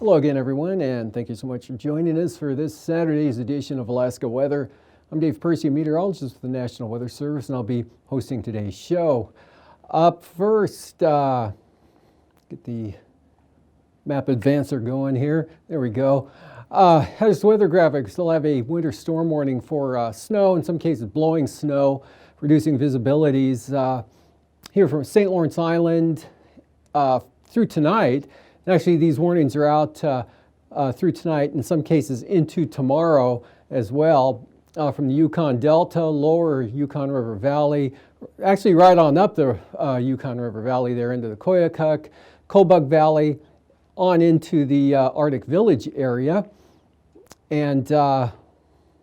Hello again, everyone, and thank you so much for joining us for this Saturday's edition of Alaska Weather. I'm Dave Percy, a meteorologist with the National Weather Service, and I'll be hosting today's show. Up first, get the map advancer going here. There we go. Here's the weather graphic. Still have a winter storm warning for snow, in some cases blowing snow, reducing visibilities here from St. Lawrence Island through tonight. Actually, these warnings are out through tonight, in some cases into tomorrow as well, from the Yukon Delta, lower Yukon River Valley, actually right on up the Yukon River Valley there into the Koyukuk, Kobuk Valley, on into the Arctic Village area. And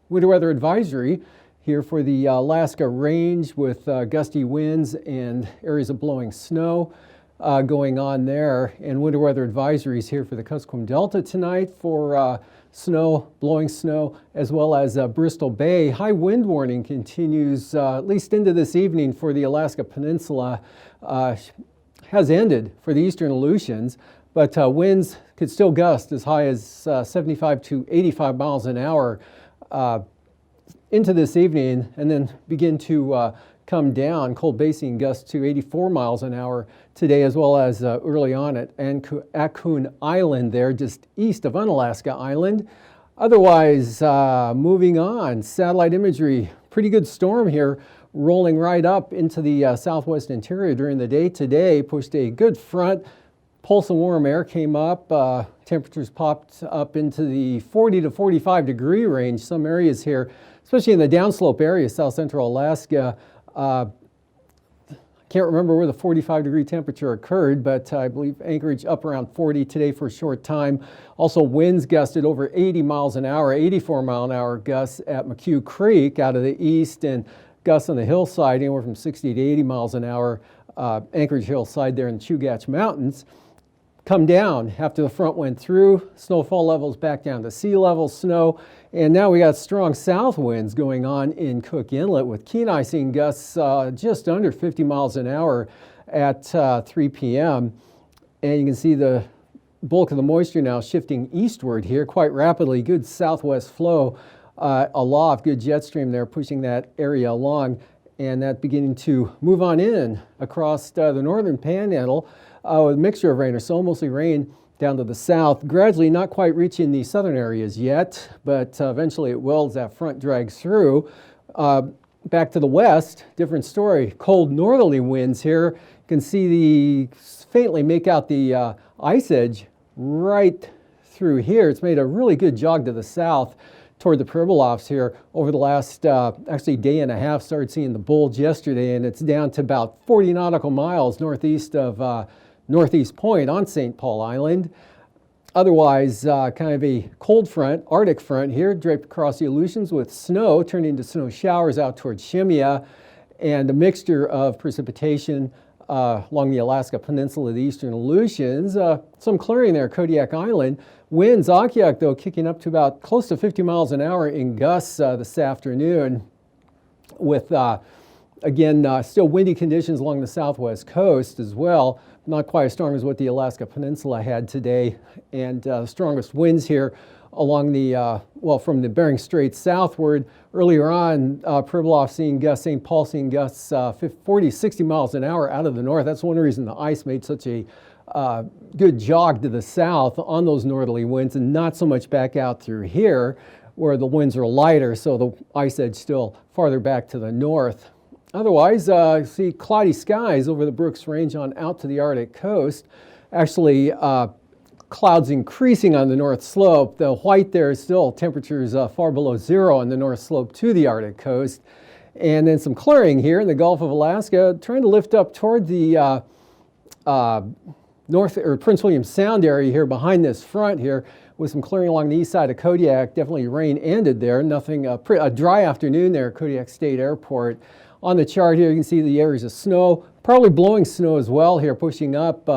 winter weather advisory here for the Alaska Range with gusty winds and areas of blowing snow. Going on there, and winter weather advisories here for the Kuskokwim Delta tonight for snow, blowing snow, as well as Bristol Bay. High wind warning continues at least into this evening for the Alaska Peninsula. Has ended for the eastern Aleutians, but winds could still gust as high as 75 to 85 miles an hour into this evening, and then begin to come down. Cold basing gusts to 84 miles an hour today, as well as early on at AKwx Island there, just east of Unalaska Island. Otherwise, moving on, satellite imagery, pretty good storm here, rolling right up into the southwest interior during the day today, pushed a good front. Pulse and warm air came up. Temperatures popped up into the 40 to 45 degree range. Some areas here, especially in the downslope area, south central Alaska, can't remember where the 45 degree temperature occurred, but I believe Anchorage up around 40 today for a short time. Also winds gusted over 80 miles an hour, 84 mile an hour gusts at McHugh Creek out of the east, and gusts on the hillside anywhere from 60 to 80 miles an hour, Anchorage hillside there in the Chugach Mountains. Come down after the front went through. Snowfall levels back down to sea level snow. And now we got strong south winds going on in Cook Inlet with keen icing gusts just under 50 miles an hour at 3 p.m. And you can see the bulk of the moisture now shifting eastward here quite rapidly. Good southwest flow aloft, good jet stream there pushing that area along. And that beginning to move on in across the northern panhandle. With a mixture of rain or so, mostly rain down to the south, gradually not quite reaching the southern areas yet, but eventually it will as that front drags through. Back to the west, different story. Cold northerly winds here. You can see faintly make out the ice edge right through here. It's made a really good jog to the south toward the Pribilofs here over the last actually day and a half. Started seeing the bulge yesterday, and it's down to about 40 nautical miles northeast of Northeast Point on St. Paul Island. Otherwise, kind of a cold front, Arctic front here, draped across the Aleutians with snow, turning into snow showers out towards Shemya, and a mixture of precipitation along the Alaska Peninsula, the eastern Aleutians. Some clearing there, Kodiak Island. Winds, Akiak, though, kicking up to about close to 50 miles an hour in gusts this afternoon, with again, still windy conditions along the southwest coast as well. Not quite as strong as what the Alaska Peninsula had today. And strongest winds here along the, from the Bering Strait southward. Earlier on, Pribilof seeing gusts, St. Paul seeing gusts 40, 60 miles an hour out of the north. That's one reason the ice made such a good jog to the south on those northerly winds, and not so much back out through here where the winds are lighter, so the ice edge still farther back to the north. Otherwise, see cloudy skies over the Brooks Range on out to the Arctic coast. Actually, clouds increasing on the north slope. The white there is still temperatures far below zero on the north slope to the Arctic coast. And then some clearing here in the Gulf of Alaska, trying to lift up toward the North or Prince William Sound area here behind this front here with some clearing along the east side of Kodiak. Definitely rain ended there. Nothing, a dry afternoon there at Kodiak State Airport. On the chart here, you can see the areas of snow, probably blowing snow as well here, pushing up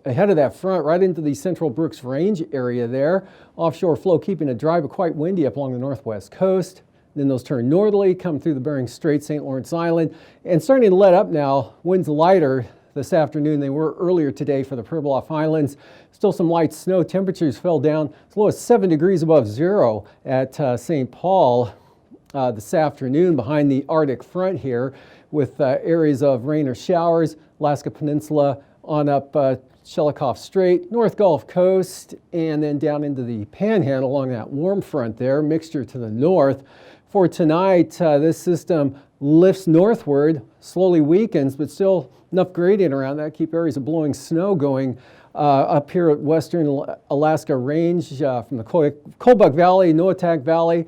ahead of that front right into the Central Brooks Range area there. Offshore flow keeping it dry but quite windy up along the northwest coast. Then those turn northerly, come through the Bering Strait, St. Lawrence Island, and starting to let up now. Winds lighter this afternoon. They were earlier today for the Pribilof Islands. Still some light snow. Temperatures fell down as low as 7 degrees above zero at St. Paul this afternoon behind the Arctic front here with areas of rain or showers. Alaska Peninsula on up Shelikof Strait, North Gulf Coast, and then down into the Panhandle along that warm front there, mixture to the north. For tonight, this system lifts northward, slowly weakens, but still enough gradient around that, keep areas of blowing snow going up here at western Alaska Range from the Kobuk Valley, Noatak Valley,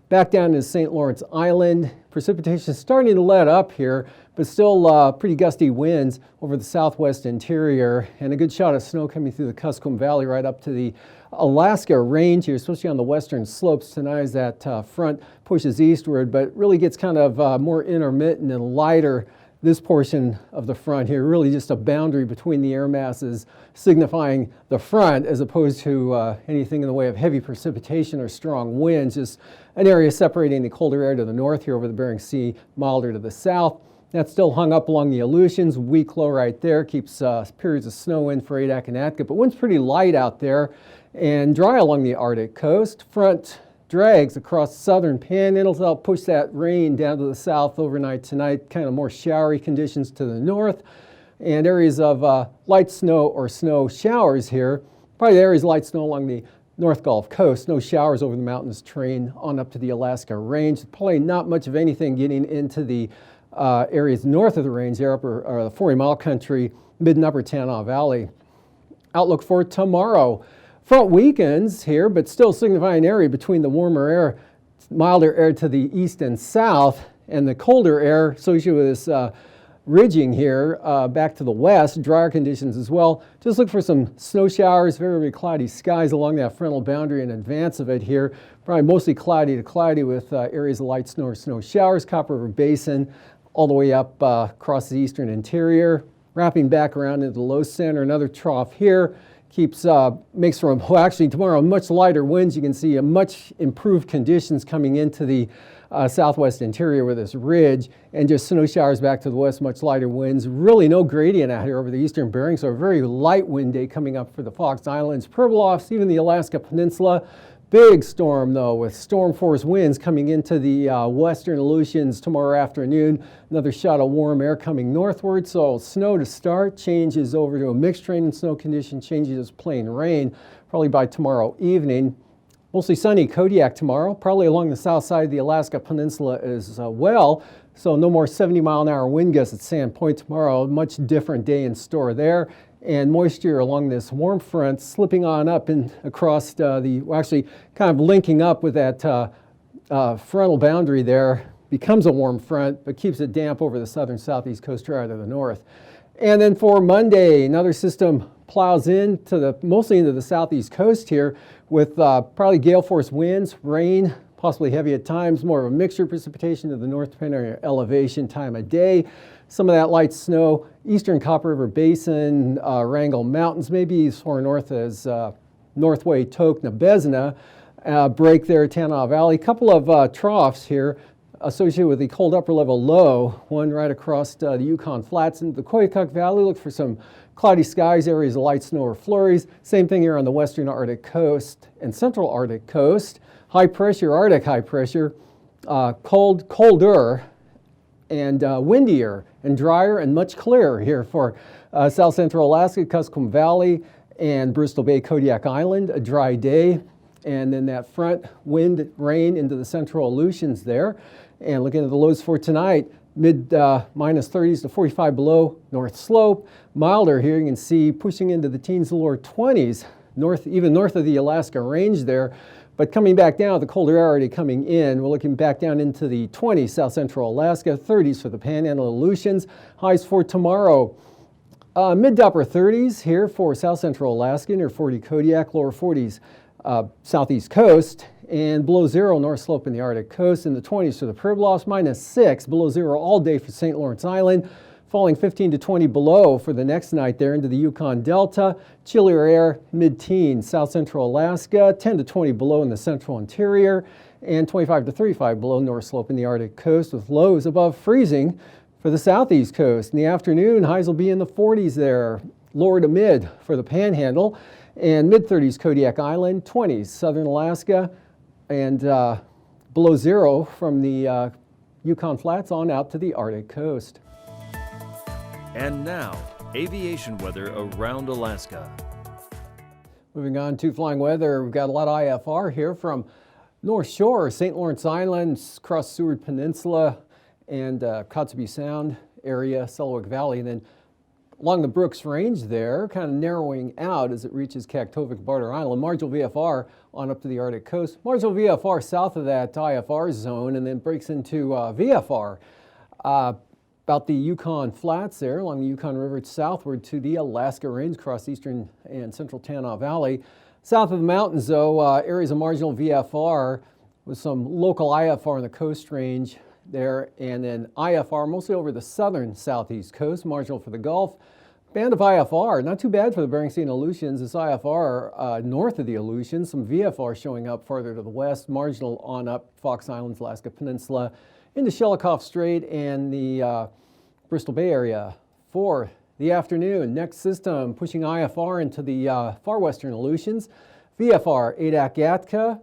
back down to St. Lawrence Island. Precipitation starting to let up here, but still pretty gusty winds over the southwest interior, and a good shot of snow coming through the Kuskokwim Valley right up to the Alaska Range here, especially on the western slopes tonight as that front pushes eastward, but really gets kind of more intermittent and lighter this portion of the front here, really just a boundary between the air masses signifying the front as opposed to anything in the way of heavy precipitation or strong winds, just an area separating the colder air to the north here over the Bering Sea, milder to the south. That's still hung up along the Aleutians, weak low right there, keeps periods of snow in for Adak and Atka, but wind's pretty light out there and dry along the Arctic coast. Front drags across the southern panhandle to help push that rain down to the south overnight tonight, kind of more showery conditions to the north, and areas of light snow or snow showers here. Probably areas of light snow along the North Gulf Coast, no showers over the mountains terrain on up to the Alaska Range. Probably not much of anything getting into the areas north of the range, there upper the 40-mile country, mid and upper Tanana Valley. Outlook for tomorrow. Front weakens here, but still signifying an area between the warmer air, milder air to the east and south, and the colder air associated with this ridging here back to the west, drier conditions as well. Just look for some snow showers, very, very cloudy skies along that frontal boundary in advance of it here. Probably mostly cloudy to cloudy with areas of light snow or snow showers, Copper River Basin, all the way up across the eastern interior, wrapping back around into the low center, another trough here. Makes for actually tomorrow much lighter winds. You can see a much improved conditions coming into the southwest interior with this ridge, and just snow showers back to the west, much lighter winds. Really no gradient out here over the eastern Bering, so a very light wind day coming up for the Fox Islands, Pribilofs, even the Alaska Peninsula. Big storm though, with storm force winds coming into the western Aleutians tomorrow afternoon. Another shot of warm air coming northward, so snow to start, changes over to a mixed rain and snow condition, changes to plain rain probably by tomorrow evening. Mostly sunny Kodiak tomorrow, probably along the south side of the Alaska Peninsula as well. So no more 70-mile-an-hour wind gusts at Sand Point tomorrow. Much different day in store there. And moisture along this warm front slipping on up and across actually kind of linking up with that frontal boundary there, becomes a warm front, but keeps it damp over the southern southeast coast right to the north. And then for Monday, another system plows in mostly into the southeast coast here with probably gale force winds, rain, possibly heavy at times, more of a mixture of precipitation to the north depending on your elevation, time of day. Some of that light snow, eastern Copper River Basin, Wrangell Mountains, maybe as far north as Northway, Tok, Nabezna, break there at Tanana Valley. A couple of troughs here associated with the cold upper level low, one right across the Yukon Flats into the Koyukuk Valley. Look for some cloudy skies, areas of light snow or flurries. Same thing here on the western Arctic coast and central Arctic coast. High pressure, Arctic high pressure, colder and windier and drier and much clearer here for south central Alaska, Kuskokwim Valley and Bristol Bay, Kodiak Island. A dry day, and then that front wind, rain into the central Aleutians there. And looking at the lows for tonight, mid minus 30s to 45 below North Slope. Milder here, you can see pushing into the teens to lower 20s, even north of the Alaska Range there. But coming back down, the colder air already coming in. We're looking back down into the 20s, south central Alaska, 30s for the Panhandle Aleutians. Highs for tomorrow, Mid to upper 30s here for south central Alaska, near 40 Kodiak, lower 40s southeast coast, and below zero north slope in the Arctic coast, in the 20s for the Pribilofs, -6 below zero all day for St. Lawrence Island, falling 15 to 20 below for the next night there into the Yukon Delta. Chillier air, mid-teens, south central Alaska, 10 to 20 below in the central interior, and 25 to 35 below north slope in the Arctic coast, with lows above freezing for the southeast coast. In the afternoon, highs will be in the 40s there, lower to mid for the Panhandle, and mid-30s Kodiak Island, 20s southern Alaska, and below zero from the Yukon Flats on out to the Arctic coast. And now, aviation weather around Alaska. Moving on to flying weather, we've got a lot of IFR here from North Shore, St. Lawrence Island, across Seward Peninsula, and Kotzebue Sound area, Selawik Valley, and then along the Brooks Range there, kind of narrowing out as it reaches Kaktovik, Barter Island. Marginal VFR on up to the Arctic coast. Marginal VFR south of that IFR zone, and then breaks into VFR. About the Yukon Flats there, along the Yukon River southward to the Alaska Range, across eastern and central Tanana Valley. South of the mountains, though, areas of marginal VFR with some local IFR on the Coast Range there, and then IFR mostly over the southern southeast coast, marginal for the Gulf. Band of IFR, not too bad for the Bering Sea and Aleutians. This IFR north of the Aleutians, some VFR showing up farther to the west, marginal on up Fox Islands, Alaska Peninsula, into Shelikof Strait and the Bristol Bay area. For the afternoon, next system pushing IFR into the far western Aleutians. VFR, Adak Yatka,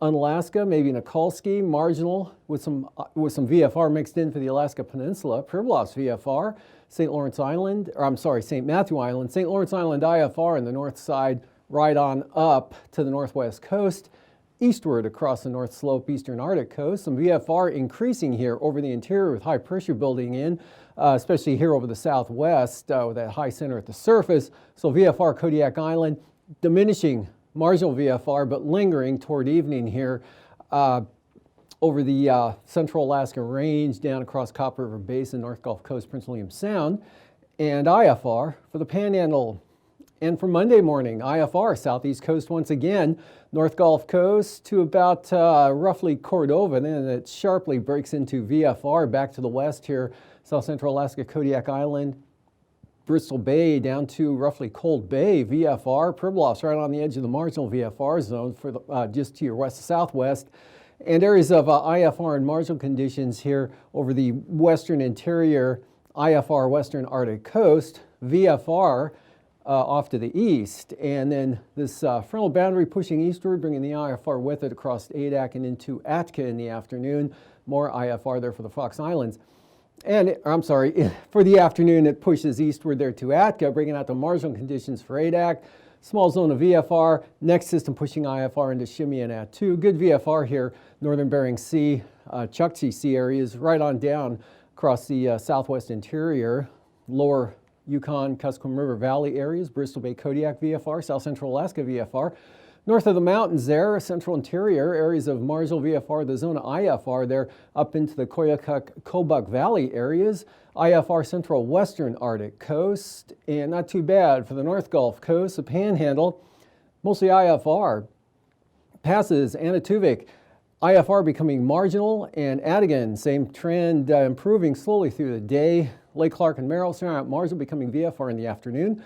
Unalaska, maybe Nikolsky, marginal with some VFR mixed in for the Alaska Peninsula. Pribilofs VFR, St. Lawrence Island, or I'm sorry, St. Matthew Island. St. Lawrence Island IFR on the north side, right on up to the northwest coast, eastward across the north slope, eastern Arctic coast. Some VFR increasing here over the interior with high pressure building in, especially here over the southwest with that high center at the surface. So VFR Kodiak Island diminishing marginal VFR, but lingering toward evening here over the central Alaska Range, down across Copper River Basin, North Gulf Coast, Prince William Sound, and IFR for the Panhandle. And for Monday morning, IFR, southeast coast once again, North Gulf Coast to about roughly Cordova, and then it sharply breaks into VFR back to the west here, south central Alaska, Kodiak Island, Bristol Bay down to roughly Cold Bay, VFR, Pribilofs right on the edge of the marginal VFR zone for the, just to your west-southwest, and areas of IFR and marginal conditions here over the western interior, IFR western Arctic coast, VFR off to the east, and then this frontal boundary pushing eastward, bringing the IFR with it across Adak and into Atka in the afternoon. More IFR there for the Fox Islands. And, I'm sorry, for the afternoon it pushes eastward there to Atka, bringing out the marginal conditions for Adak. Small zone of VFR, next system pushing IFR into Shimmy and Attu. Good VFR here, northern Bering Sea, Chukchi Sea areas, right on down across the southwest interior, lower Yukon, Kuskokwim River Valley areas, Bristol Bay Kodiak VFR, south central Alaska VFR. North of the mountains there, central interior, areas of marginal VFR, the zone of IFR there, up into the Koyukuk-Kobuk Valley areas, IFR central western Arctic coast, and not too bad for the North Gulf Coast, the Panhandle, mostly IFR. Passes Anaktuvik, IFR becoming marginal, and Adigan, same trend, improving slowly through the day. Lake Clark and Merrill, Saranac marginal becoming VFR in the afternoon.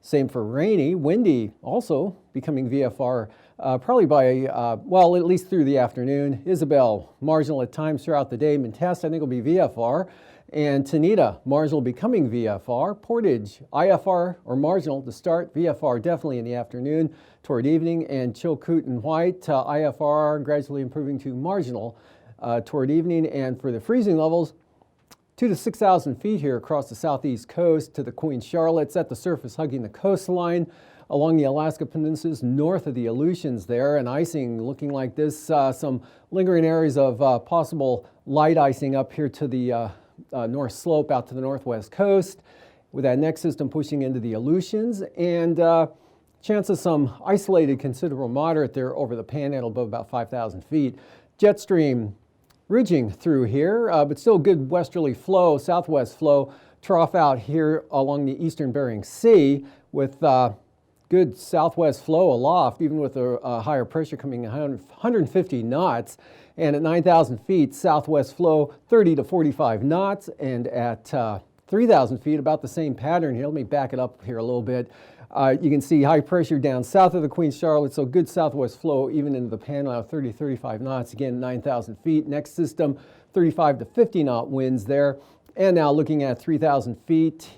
Same for Rainy, windy also becoming VFR probably by, well, at least through the afternoon. Isabel, marginal at times throughout the day. Mintest, I think, will be VFR. And Tanita, marginal becoming VFR. Portage, IFR or marginal to start. VFR definitely in the afternoon toward evening. And Chilkoot and White, IFR gradually improving to marginal toward evening. And for the freezing levels, 2,000 to 6,000 feet here across the southeast coast to the Queen Charlotte's at the surface hugging the coastline along the Alaska peninsulas north of the Aleutians there, and icing looking like this. Some lingering areas of possible light icing up here to the north slope out to the northwest coast with that next system pushing into the Aleutians, and chance of some isolated considerable moderate there over the Panhandle above about 5,000 feet. Jet stream ridging through here, but still good westerly flow, southwest flow trough out here along the eastern Bering Sea with good southwest flow aloft, even with a higher pressure coming in 150 knots. And at 9,000 feet, southwest flow 30 to 45 knots. And at 3,000 feet, about the same pattern here. Let me back it up here a little bit. You can see high pressure down south of the Queen Charlotte, so good southwest flow even into the Panama, 30 35 knots. Again, 9,000 feet. Next system, 35 to 50 knot winds there. And now looking at 3,000 feet,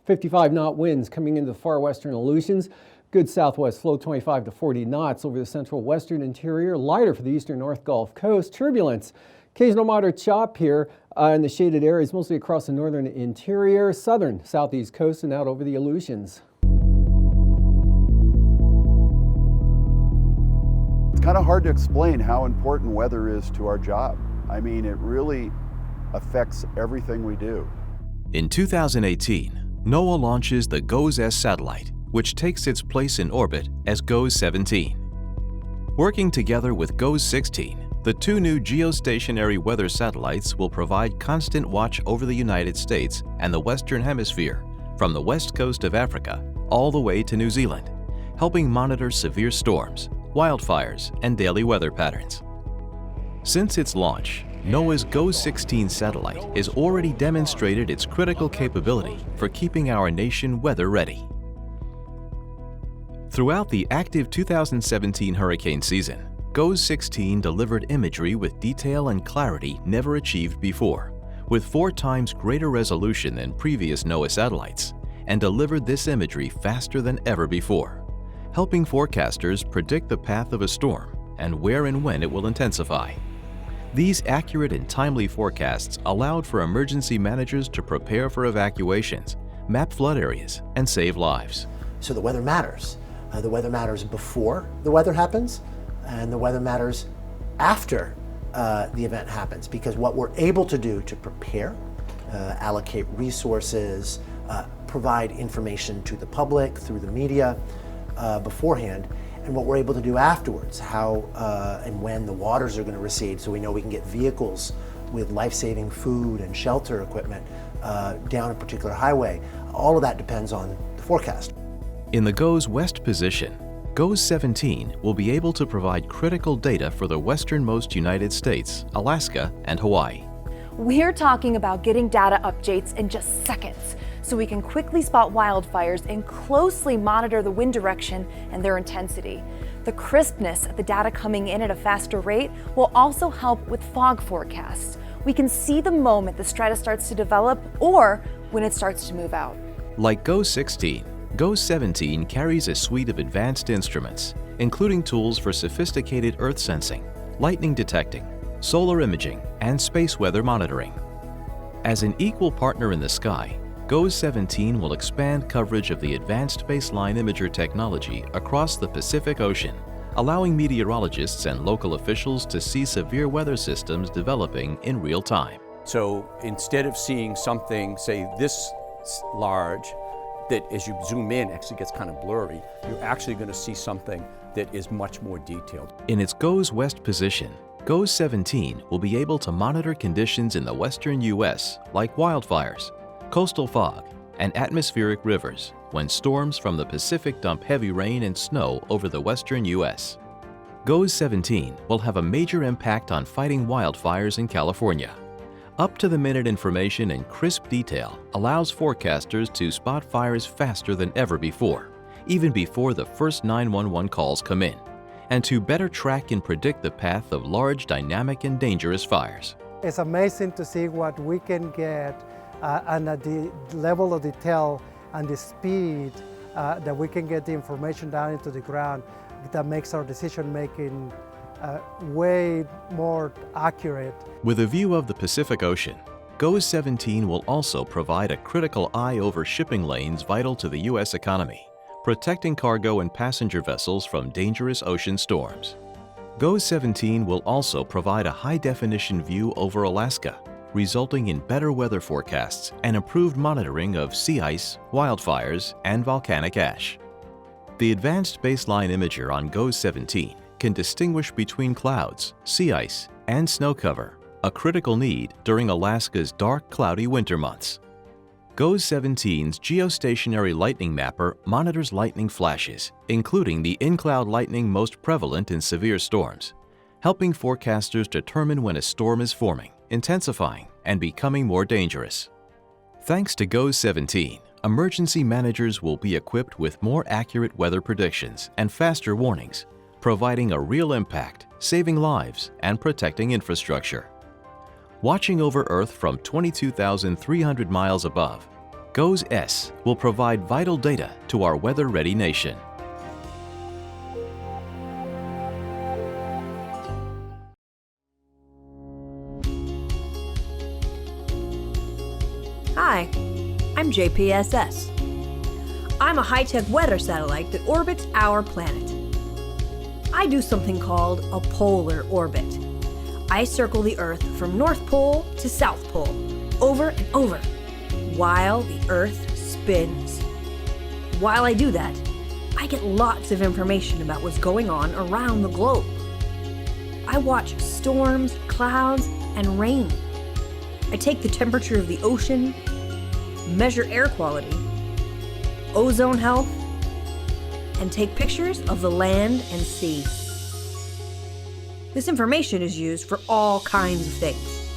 55 knot winds coming into the far western Aleutians. Good southwest flow, 25 to 40 knots over the central western interior. Lighter for the eastern North Gulf Coast. Turbulence. Occasional moderate chop here in the shaded areas, mostly across the northern interior, southern southeast coast, and out over the Aleutians. It's kind of hard to explain how important weather is to our job. I mean, it really affects everything we do. In 2018, NOAA launches the GOES-S satellite, which takes its place in orbit as GOES-17. Working together with GOES-16, the two new geostationary weather satellites will provide constant watch over the United States and the Western Hemisphere, from the west coast of Africa all the way to New Zealand, helping monitor severe storms, wildfires, and daily weather patterns. Since its launch, NOAA's GOES-16 satellite has already demonstrated its critical capability for keeping our nation weather ready. Throughout the active 2017 hurricane season, GOES-16 delivered imagery with detail and clarity never achieved before, with 4 times greater resolution than previous NOAA satellites, and delivered this imagery faster than ever before, helping forecasters predict the path of a storm and where and when it will intensify. These accurate and timely forecasts allowed for emergency managers to prepare for evacuations, map flood areas, and save lives. So the weather matters. The weather matters before the weather happens, and the weather matters after the event happens, because what we're able to do to prepare, allocate resources, provide information to the public through the media beforehand, and what we're able to do afterwards, how and when the waters are going to recede, so we know we can get vehicles with life-saving food and shelter equipment down a particular highway. All of that depends on the forecast. In the GOES West position, GOES-17 will be able to provide critical data for the westernmost United States, Alaska, and Hawaii. We're talking about getting data updates in just seconds, so we can quickly spot wildfires and closely monitor the wind direction and their intensity. The crispness of the data coming in at a faster rate will also help with fog forecasts. We can see the moment the strata starts to develop or when it starts to move out. Like GOES-16, GOES-17 carries a suite of advanced instruments, including tools for sophisticated earth sensing, lightning detecting, solar imaging, and space weather monitoring. As an equal partner in the sky, GOES-17 will expand coverage of the advanced baseline imager technology across the Pacific Ocean, allowing meteorologists and local officials to see severe weather systems developing in real time. So instead of seeing something, say, this large, that as you zoom in actually gets kind of blurry, you're actually going to see something that is much more detailed. In its GOES West position, GOES-17 will be able to monitor conditions in the western U.S. like wildfires, coastal fog, and atmospheric rivers when storms from the Pacific dump heavy rain and snow over the western U.S. GOES-17 will have a major impact on fighting wildfires in California. Up-to-the-minute information and crisp detail allows forecasters to spot fires faster than ever before, even before the first 911 calls come in, and to better track and predict the path of large, dynamic, and dangerous fires. It's amazing to see what we can get and at the level of detail and the speed that we can get the information down into the ground that makes our decision-making way more accurate. With a view of the Pacific Ocean, GOES-17 will also provide a critical eye over shipping lanes vital to the U.S. economy, protecting cargo and passenger vessels from dangerous ocean storms. GOES-17 will also provide a high-definition view over Alaska, resulting in better weather forecasts and improved monitoring of sea ice, wildfires, and volcanic ash. The advanced baseline imager on GOES-17 can distinguish between clouds, sea ice, and snow cover, a critical need during Alaska's dark, cloudy winter months. GOES 17's geostationary lightning mapper monitors lightning flashes, including the in-cloud lightning most prevalent in severe storms, helping forecasters determine when a storm is forming, intensifying, and becoming more dangerous. Thanks to GOES 17, emergency managers will be equipped with more accurate weather predictions and faster warnings, providing a real impact, saving lives, and protecting infrastructure. Watching over Earth from 22,300 miles above, GOES S will provide vital data to our weather-ready nation. Hi, I'm JPSS. I'm a high-tech weather satellite that orbits our planet. I do something called a polar orbit. I circle the Earth from North Pole to South Pole, over and over, while the Earth spins. While I do that, I get lots of information about what's going on around the globe. I watch storms, clouds, and rain. I take the temperature of the ocean, measure air quality, ozone health, and take pictures of the land and sea. This information is used for all kinds of things.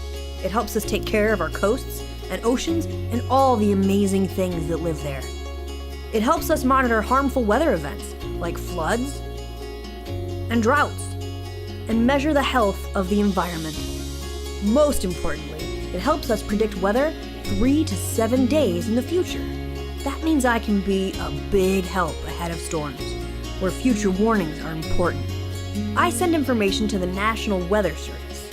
It helps us take care of our coasts and oceans and all the amazing things that live there. It helps us monitor harmful weather events like floods and droughts and measure the health of the environment. Most importantly, it helps us predict weather 3 to 7 days in the future. That means I can be a big help ahead of storms, where future warnings are important. I send information to the National Weather Service.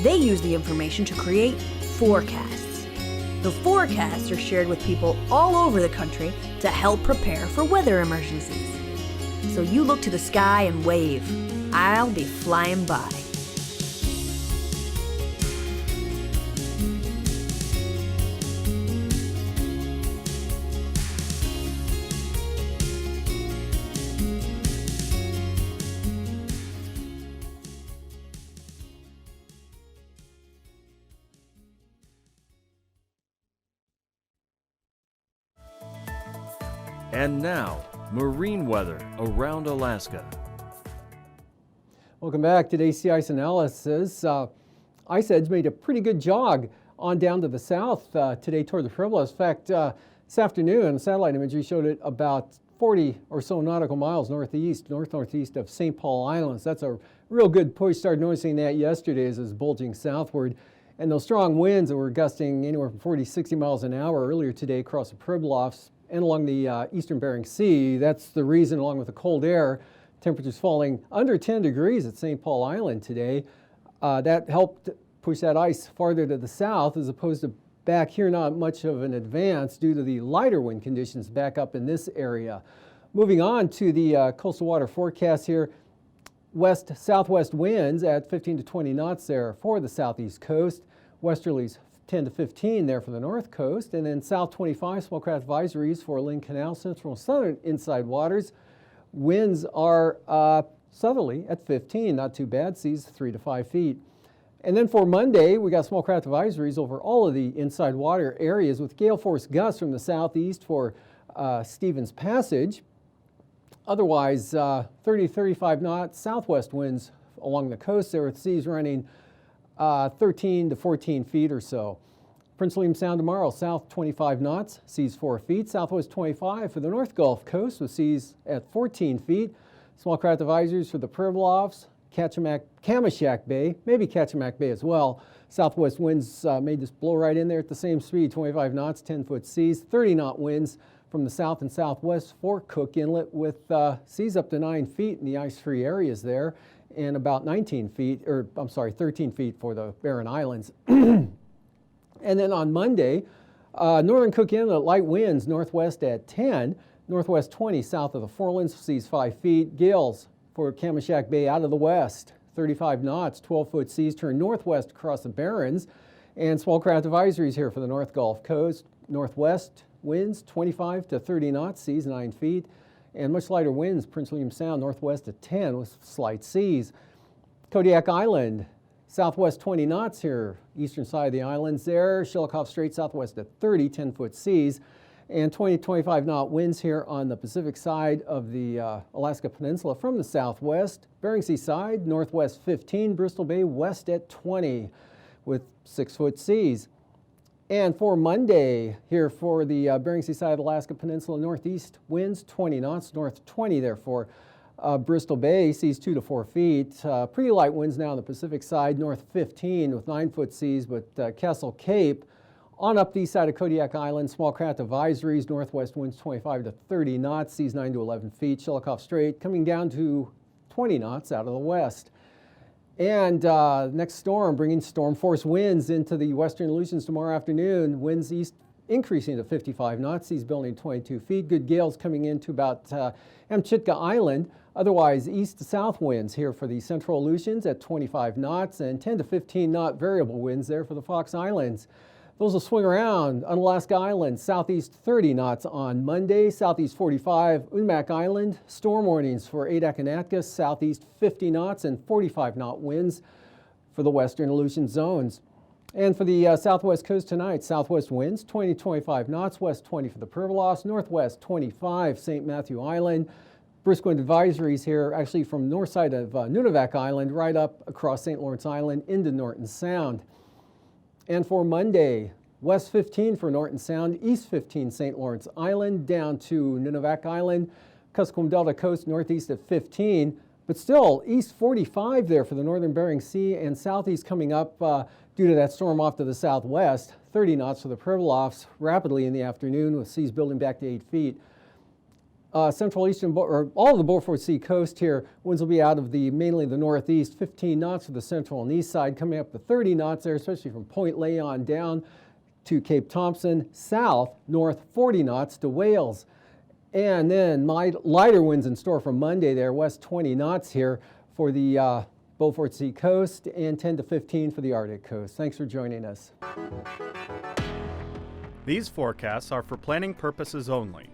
They use the information to create forecasts. The forecasts are shared with people all over the country to help prepare for weather emergencies. So you look to the sky and wave. I'll be flying by. And now, marine weather around Alaska. Welcome back. Today's sea ice analysis. Ice Edge made a pretty good jog on down to the south today toward the Pribilofs. In fact, this afternoon, satellite imagery showed it about 40 or so nautical miles north-northeast of St. Paul Islands. That's a real good push. Started noticing that yesterday as it was bulging southward. And those strong winds that were gusting anywhere from 40 to 60 miles an hour earlier today across the Pribilofs and along the eastern Bering Sea. That's the reason, along with the cold air, temperatures falling under 10 degrees at St. Paul Island today. That helped push that ice farther to the south as opposed to back here, not much of an advance due to the lighter wind conditions back up in this area. Moving on to the coastal water forecast here. West-southwest winds at 15 to 20 knots there for the southeast coast. Westerlies 10 to 15 there for the north coast, and then south 25 small craft advisories for Lynn Canal, central and southern inside waters. Winds are southerly at 15, not too bad, seas 3 to 5 feet. And then for Monday, we got small craft advisories over all of the inside water areas with gale force gusts from the southeast for Stevens Passage. Otherwise, 30 to 35 knots southwest winds along the coast there with seas running 13 to 14 feet or so. Prince William Sound tomorrow, south 25 knots, seas 4 feet. Southwest 25 for the North Gulf Coast with seas at 14 feet. Small craft advisories for the Pribilofs, Kamishak Bay, maybe Kachemak Bay as well. Southwest winds may just blow right in there at the same speed, 25 knots, 10-foot seas. 30-knot winds from the south and southwest for Cook Inlet with seas up to 9 feet in the ice-free areas there, and about 13 feet for the Barren Islands. And then on Monday, northern Cook Inlet, light winds northwest at 10, northwest 20 south of the Forelands, seas 5 feet. Gales for Kamishak Bay out of the west, 35 knots, 12-foot seas turn northwest across the Barrens. And small craft advisories here for the North Gulf Coast, northwest winds 25 to 30 knots, seas 9 feet. And much lighter winds, Prince William Sound northwest at 10 with slight seas. Kodiak Island, Southwest 20 knots here, eastern side of the islands there. Shelikof Strait southwest at 30, 10-foot seas. And 20 to 25 knot winds here on the Pacific side of the Alaska Peninsula from the southwest. Bering Sea side, northwest 15, Bristol Bay west at 20 with 6-foot seas. And for Monday here for the Bering Sea side of Alaska Peninsula, northeast winds 20 knots, north 20 therefore. Bristol Bay seas 2 to 4 feet. Pretty light winds now on the Pacific side, north 15 with 9-foot seas, but Kessel Cape on up the east side of Kodiak Island, small craft advisories, northwest winds 25 to 30 knots, seas 9 to 11 feet. Shelikof Strait coming down to 20 knots out of the west. And next storm bringing storm force winds into the western Aleutians tomorrow afternoon. Winds east increasing to 55 knots, seas building 22 feet. Good gales coming into about Amchitka Island. Otherwise, east to south winds here for the central Aleutians at 25 knots and 10 to 15 knot variable winds there for the Fox Islands. Those will swing around. Unalaska Island, southeast 30 knots on Monday, southeast 45, Unmak Island, storm warnings for Adak and Atkas, southeast 50 knots and 45 knot winds for the western Aleutian zones. And for the southwest coast tonight, southwest winds 20 to 25 knots, west 20 for the Pribilofs, northwest 25, St. Matthew Island. Brisk wind advisories here actually from north side of Nunivak Island right up across St. Lawrence Island into Norton Sound. And for Monday, west 15 for Norton Sound, east 15 St. Lawrence Island, down to Nunivak Island, Kuskokwim Delta coast northeast at 15, but still east 45 there for the northern Bering Sea and southeast coming up due to that storm off to the southwest, 30 knots for the Pribilofs rapidly in the afternoon with seas building back to 8 feet. Central eastern, or all of the Beaufort Sea coast here, winds will be out of mainly the northeast, 15 knots for the central and east side, coming up to 30 knots there, especially from Point Leon down to Cape Thompson, south, north 40 knots to Wales. And then lighter winds in store for Monday there, west 20 knots here for the Beaufort Sea coast and 10 to 15 for the Arctic coast. Thanks for joining us. These forecasts are for planning purposes only.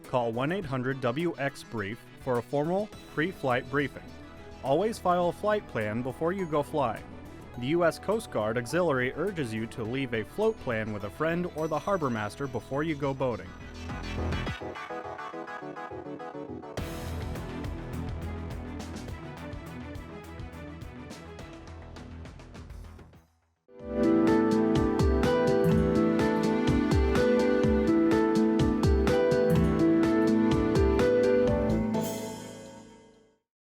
Call 1-800-WX-BRIEF for a formal pre-flight briefing. Always file a flight plan before you go flying. The U.S. Coast Guard Auxiliary urges you to leave a float plan with a friend or the harbor master before you go boating.